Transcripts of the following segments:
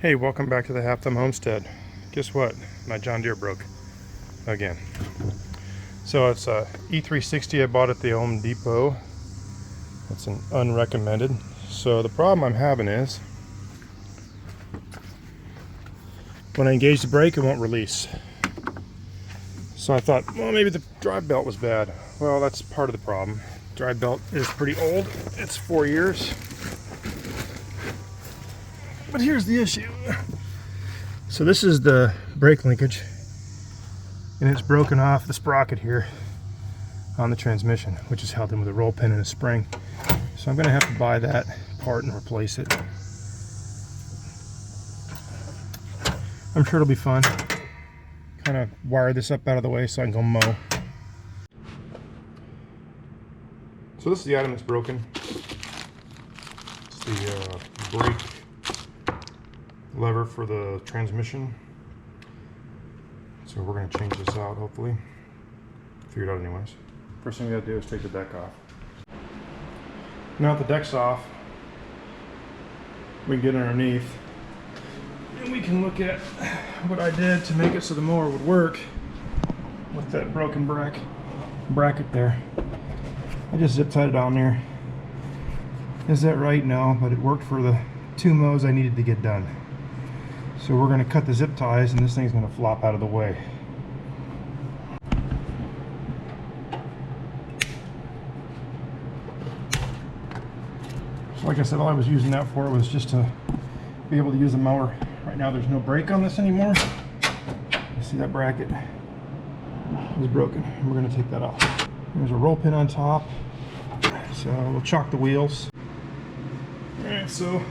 Hey, welcome back to the Half Thumb Homestead. Guess what? My John Deere broke again. So it's a E360 I bought at the Home Depot. It's an unrecommended. So the problem I'm having is when I engage the brake, it won't release. So I thought, well, maybe the drive belt was bad. Well, that's part of the problem. Drive belt is pretty old. It's 4 years. But here's the issue. So this is the brake linkage, and it's broken off the sprocket here on the transmission, which is held in with a roll pin and a spring. So I'm going to have to buy that part and replace it. I'm sure it'll be fun. Kind of wire this up out of the way so I can go mow. So this is the item that's broken. It's the brake lever for the transmission. So we're going to change this out, hopefully. Figure it out anyways. First thing we got to do is take the deck off. Now that the deck's off, we can get underneath and we can look at what I did to make it so the mower would work with that broken bracket there. I just zip tied it on there. Is that right? No, but it worked for the 2 mows I needed to get done. So we're going to cut the zip ties and this thing's going to flop out of the way. So like I said, all I was using that for was just to be able to use the mower. Right now there's no brake on this anymore. You see that bracket is broken. We're going to take that off. There's a roll pin on top. So we'll chalk the wheels. Alright, so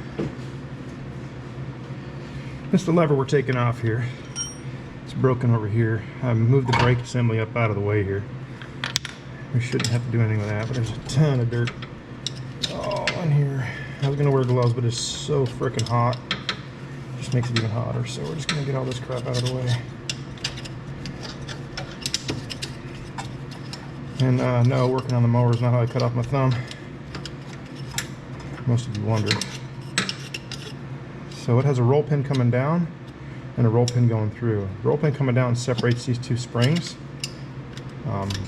this is the lever we're taking off here. It's broken over here. I moved the brake assembly up out of the way here. We shouldn't have to do anything with that, but there's a ton of dirt all in here. I was gonna wear gloves, but it's so freaking hot. It just makes it even hotter. So we're just gonna get all this crap out of the way. And no, working on the mower is not how I cut off my thumb. Most of you wondered. So it has a roll pin coming down and a roll pin going through. The roll pin coming down separates these 2 springs.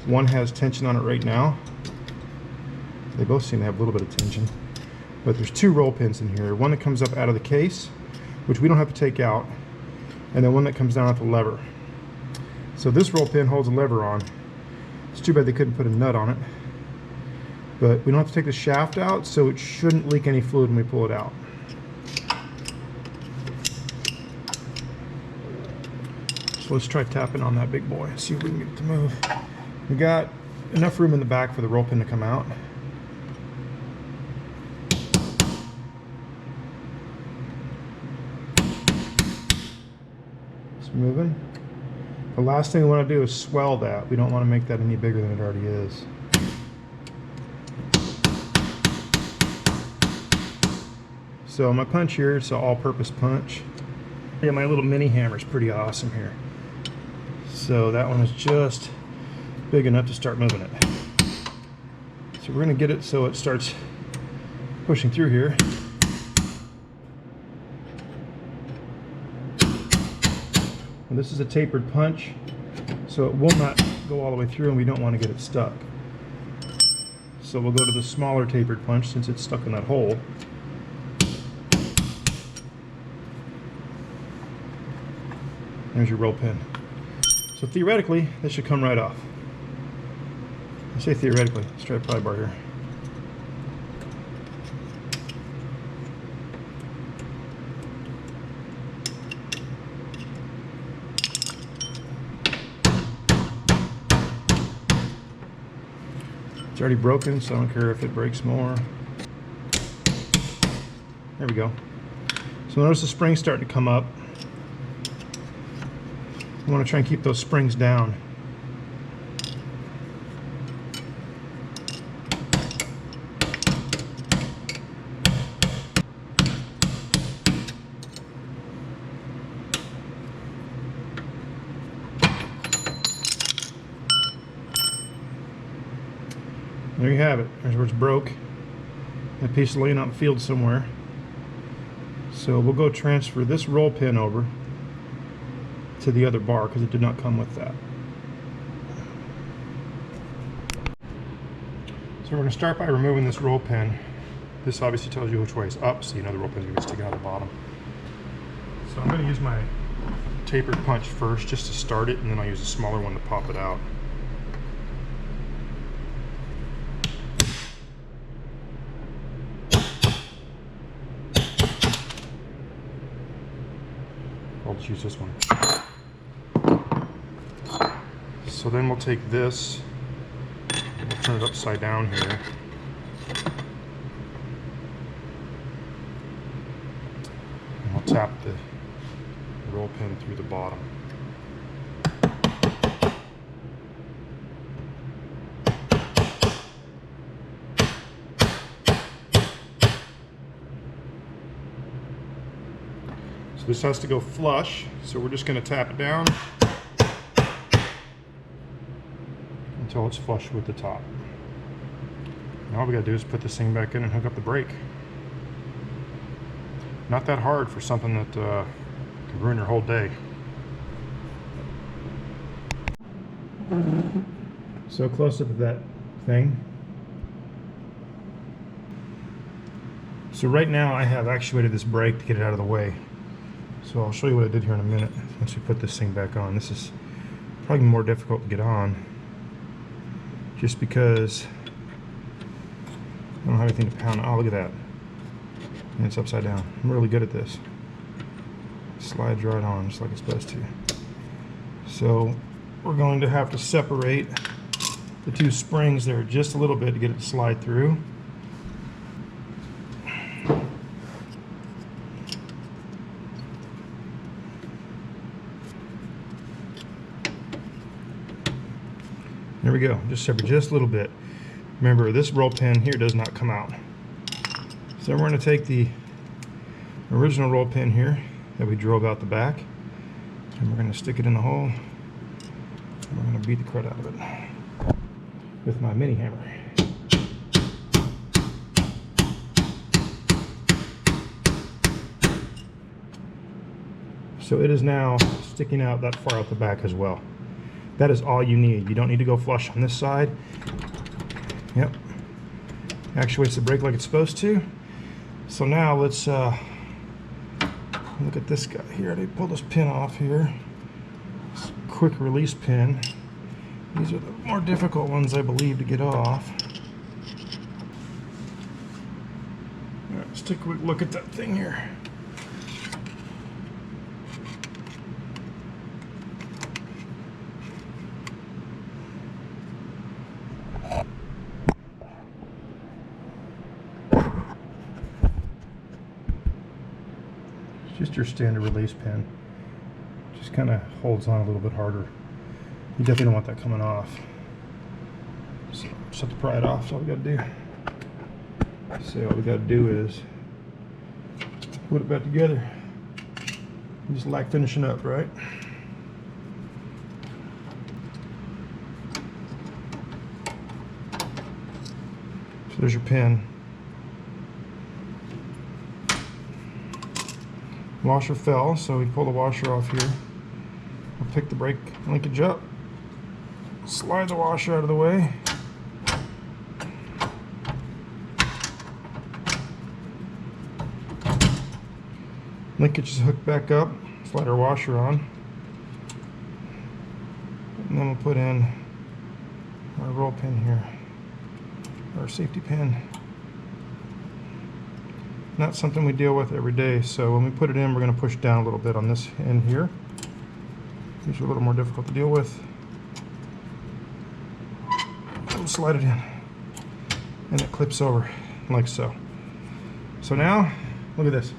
One has tension on it right now. They both seem to have a little bit of tension. But there's 2 roll pins in here. One that comes up out of the case, which we don't have to take out, and then one that comes down at the lever. So this roll pin holds a lever on. It's too bad they couldn't put a nut on it. But we don't have to take the shaft out, so it shouldn't leak any fluid when we pull it out. So let's try tapping on that big boy and see if we can get it to move. We got enough room in the back for the roll pin to come out. It's moving. The last thing we want to do is swell that. We don't want to make that any bigger than it already is. So my punch here, it's an all-purpose punch. Yeah, my little mini hammer is pretty awesome here. So that one is just big enough to start moving it. So we're going to get it so it starts pushing through here. And this is a tapered punch, so it will not go all the way through, and we don't want to get it stuck. So we'll go to the smaller tapered punch since it's stuck in that hole. There's your roll pin. So theoretically, this should come right off. I say theoretically. Let's try a pry bar here. It's already broken, so I don't care if it breaks more. There we go. So notice the spring's starting to come up. I want to try and keep those springs down. There you have it. There's where it's broke. That piece is laying out in the field somewhere. So we'll go transfer this roll pin over to the other bar because it did not come with that. So we're going to start by removing this roll pin. This obviously tells you which way is up, so you know the roll pin's going to be sticking out the bottom. So I'm going to use my tapered punch first just to start it, and then I'll use a smaller one to pop it out. I'll just use this one. So then we'll take this, we'll turn it upside down here. And we'll tap the roll pin through the bottom. So this has to go flush, so we're just going to tap it down until it's flush with the top. Now all we got to do is put this thing back in and hook up the brake. Not that hard for something that could ruin your whole day. So close up of that thing. So right now I have actuated this brake to get it out of the way. So I'll show you what I did here in a minute once we put this thing back on. This is probably more difficult to get on just because I don't have anything to pound. Oh, look at that. And it's upside down. I'm really good at this. It slides right on just like it's supposed to. So we're going to have to separate the two springs there just a little bit to get it to slide through. There we go, just separate just a little bit. Remember, this roll pin here does not come out. So we're going to take the original roll pin here that we drove out the back, and we're going to stick it in the hole, and we're going to beat the crud out of it with my mini hammer. So it is now sticking out that far out the back as well. That is all you need. You don't need to go flush on this side. Yep. Actuates the brake like it's supposed to. So now let's look at this guy here. They pull this pin off here. This quick release pin. These are the more difficult ones, I believe, to get off. All right, let's take a quick look at that thing here. Just your standard release pin. Just kind of holds on a little bit harder. You definitely don't want that coming off. So just have to pry it off. That's all we got to do. So all we got to do is put it back together. Just like finishing up, right? So there's your pin. Washer fell, so we pull the washer off here. We'll pick the brake linkage up, slide the washer out of the way. Linkage is hooked back up, slide our washer on, and then we'll put in our roll pin here, our safety pin. Not something we deal with every day, so when we put it in, we're going to push down a little bit on this end here. These are a little more difficult to deal with. We'll slide it in, and it clips over like so. So now, look at this.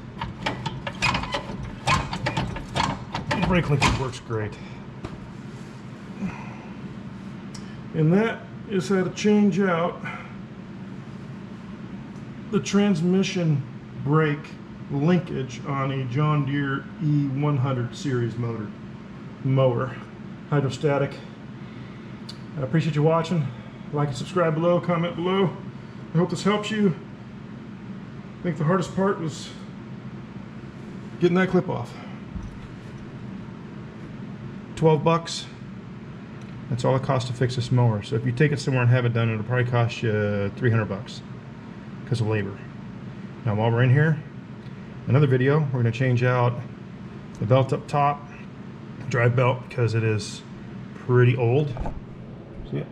The brake linkage works great. And that is how to change out the transmission brake linkage on a John Deere E100 Series mower, Hydrostatic. I appreciate you watching. Like and subscribe below, comment below. I hope this helps you. I think the hardest part was getting that clip off. 12 bucks. That's all it costs to fix this mower. So if you take it somewhere and have it done, it'll probably cost you 300 bucks because of labor. Now while we're in here, another video, we're going to change out the belt up top, drive belt, because it is pretty old. See it?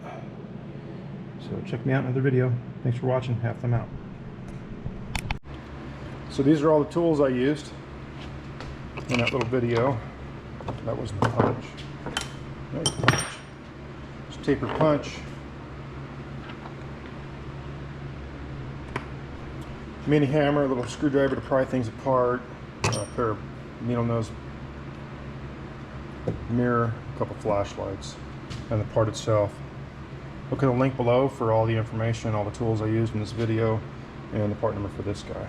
So check me out in another video. Thanks for watching. Half them out. So these are all the tools I used in that little video. That wasn't the punch. There's the punch. It's taper punch. Mini hammer, a little screwdriver to pry things apart, a pair of needle nose mirror, a couple flashlights, and the part itself. Look at the link below for all the information, all the tools I used in this video, and the part number for this guy.